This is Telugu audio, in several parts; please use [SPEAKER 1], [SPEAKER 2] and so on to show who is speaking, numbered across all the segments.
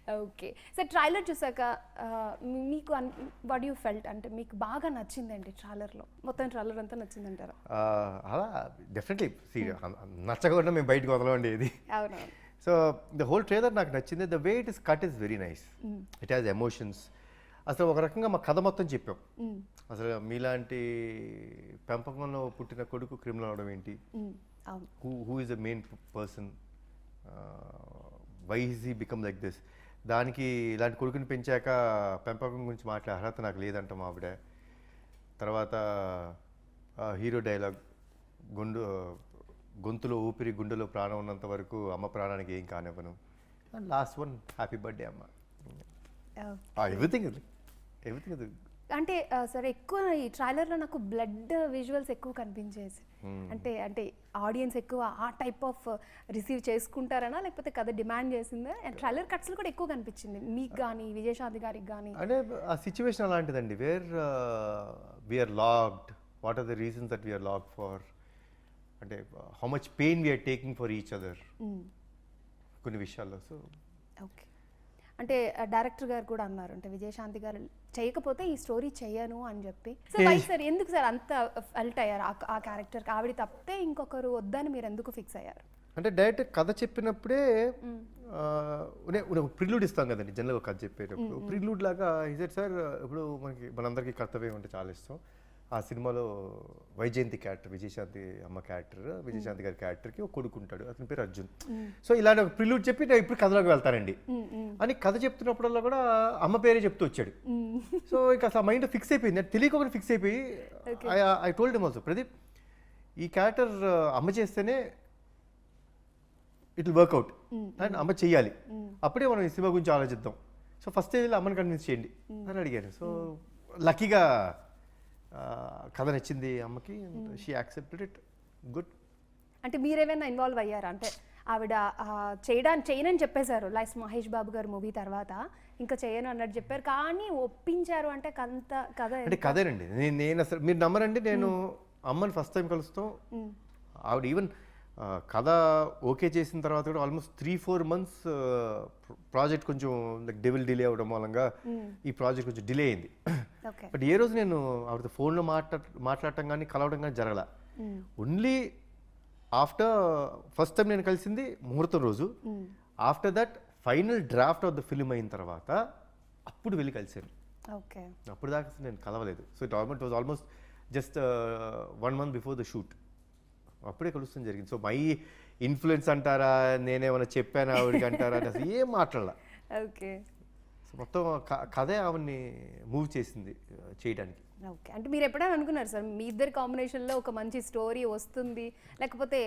[SPEAKER 1] ఓకే. సో ట్రైలర్ చూసాక మీకు వాట్ యూ ఫెల్ట్ అంటే మీకు బాగా నచ్చిందండి ట్రైలర్‌లో? మొత్తం ట్రైలర్ అంతా నచ్చిందంటారా?
[SPEAKER 2] అలా డెఫినెట్లీ నచ్చకుండా మేము బయటకు వదలమండి ఇది.
[SPEAKER 1] అవునవును.
[SPEAKER 2] సో ద హోల్ ట్రైలర్ నాకు నచ్చింది. The way it is cut is very nice. It has emotions. అసలు ఒక రకంగా మా కథ మొత్తం చెప్పాం. అసలు మీలాంటి పెంపకంలో పుట్టిన కొడుకు క్రిమినల్ అవడం ఏంటి, who is the main person, why is he become like this, దానికి ఇలాంటి కొడుకుని పెంచాక పెంపకం గురించి మాట్లాడే అర్హత నాకు లేదంట మా ఆవిడ. తర్వాత హీరో డైలాగ్, గొంతులో ఊపిరి గుండెలో ప్రాణం ఉన్నంత వరకు అమ్మ ప్రాణానికి ఏం కానివ్వను. And last one happy birthday అమ్మ. Everything everything.
[SPEAKER 1] అంటే సరే, ఎక్కువ ఈ ట్రైలర్లో నాకు బ్లడ్ విజువల్స్ ఎక్కువ కనిపించేసి, అంటే ఆడియన్స్ ఎక్కువ ఆ టైప్ ఆఫ్ రిసీవ్ చేసుకుంటారనా, లేకపోతే కథ డిమాండ్ చేసిందా? ట్రైలర్ కట్స్లో కూడా ఎక్కువ కనిపించింది మీకు కానీ విజయశాంతి గారికి కానీ.
[SPEAKER 2] అంటే ఆ సిచ్యువేషన్ అలాంటిదండి, where we are locked, what are the reasons that we are locked for, అంటే how much pain we are taking for each other కొన్ని విషయాల్లో. So
[SPEAKER 1] okay. అంటే డైరెక్టర్ గారు కూడా అన్నారు, అంటే విజయశాంతి గారు చేయకపోతే ఈ స్టోరీ చెయ్యను అని చెప్పి. సో వై సార్, ఎందుకు సార్ అంత ఫెల్ట్ అయ్యారు ఆ క్యారెక్టర్కి? ఆవిడ తప్పితే ఇంకొకరు వద్దని మీరు ఎందుకు ఫిక్స్ అయ్యారు?
[SPEAKER 2] అంటే డైరెక్ట్ కథ చెప్పినప్పుడే ప్రిల్యూడ్ ఇస్తాం కదండి జనరల్గా కథ చెప్పేటప్పుడు. ప్రిల్యూడ్ లాగా ఇజెట్ సార్, ఇప్పుడు మనందరికీ కర్తవ్యం అంటే చాలా ఇష్టం. ఆ సినిమాలో వైజయంతి క్యారెక్టర్, విజయశాంతి అమ్మ క్యారెక్టర్, విజయశాంతి గారి క్యారెక్టర్కి ఒక కొడుకుంటాడు, అతని పేరు అర్జున్. సో ఇలాంటి ఒక ప్రిల్యూడ్ చెప్పి నేను ఇప్పుడు కథలోకి వెళ్తానండి అని కథ చెప్తున్నప్పుడల్లా కూడా అమ్మ పేరే చెప్తూ వచ్చాడు. సో ఇంకా అసలు మైండ్ ఫిక్స్ అయిపోయింది, నేను తెలియకుండా ఫిక్స్ అయిపోయి I told him also, Pradeep ఈ క్యారెక్టర్ అమ్మ చేస్తేనే ఇట్ విల్ వర్క్అవుట్ అండ్ అమ్మ చెయ్యాలి, అప్పుడే మనం ఈ సినిమా గురించి ఆలోచిద్దాం. సో ఫస్ట్ వెళ్ళి అమ్మని కన్విన్స్ చేయండి అని అడిగాను. సో లక్కీగా కథ నచ్చింది అమ్మకి, షీ యాక్సెప్టెడ్ ఇట్. గుడ్.
[SPEAKER 1] అంటే మీరేమైనా ఇన్వాల్వ్ అయ్యారా? అంటే ఆవిడ చేయనని చెప్పేశారు లైక్ మహేష్ బాబు గారు మూవీ తర్వాత, ఇంకా చేయను అన్నట్టు చెప్పారు, కానీ ఒప్పించారు. అంటే కథ
[SPEAKER 2] అంటే కథేనండి. నేను అసలు మీరు నమ్మరండి, నేను అమ్మని ఫస్ట్ టైం కలుస్తాం, ఆవిడ ఈవెన్ కథ ఓకే చేసిన తర్వాత కూడా ఆల్మోస్ట్ 3-4 months ప్రాజెక్ట్ కొంచెం డెవిల్ డిలే అవ్వడం మూలంగా ఈ ప్రాజెక్ట్ కొంచెం డిలే అయింది. బట్ ఏ రోజు నేను ఆవిడతో ఫోన్లో మాట్లాడటం కానీ కలవడం కానీ జరగల. ఓన్లీ ఆఫ్టర్ ఫస్ట్ టైం నేను కలిసింది ముహూర్తం రోజు. After that final draft of the film అయిన తర్వాత అప్పుడు వెళ్ళి కలిసాను. అప్పుడు దాకా నేను కలవలేదు. So it was almost just 1 month before the shoot అప్పుడే కలుస్తాం జరిగింది. సో మై ఇన్ఫ్లుయెన్స్ అంటారా, నేనేమైనా చెప్పాను ఆవిడకి అంటారా, అసలు ఏం మాట్లాడాల.
[SPEAKER 1] ఓకే.
[SPEAKER 2] సో మొత్తం కథే ఆవిడ్ని మూవ్ చేసింది చేయడానికి.
[SPEAKER 1] ఓకే. అంటే మీరు ఎప్పుడైనా అనుకున్నారు సార్ మీ ఇద్దరి కాంబినేషన్లో ఒక మంచి స్టోరీ వస్తుంది, లేకపోతే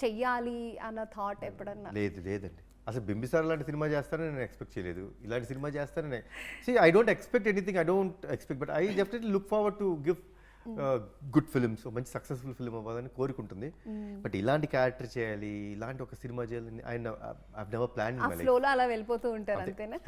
[SPEAKER 1] చెయ్యాలి అన్న థాట్ ఎప్పుడన్నా?
[SPEAKER 2] లేదండి, అసలు బింబిసార్ లాంటి సినిమా చేస్తానని నేను ఎక్స్పెక్ట్ చేయలేదు. ఇలాంటి సినిమా చేస్తానని I don't expect anything, I don't expect, but I definitely look forward to give good films, మంచి సక్సెస్ఫుల్ ఫిల్మ్ అవ్వాలని కోరుకుంటుంది. బట్ ఇలాంటి క్యారెక్టర్ చేయాలి, ఇలాంటి ఒక సినిమా చేయాలని ఐ నెవర్ ప్లాన్.
[SPEAKER 1] ఫ్లోలో అలా వెళ్ళిపోతూ ఉంటారు అంతేనా?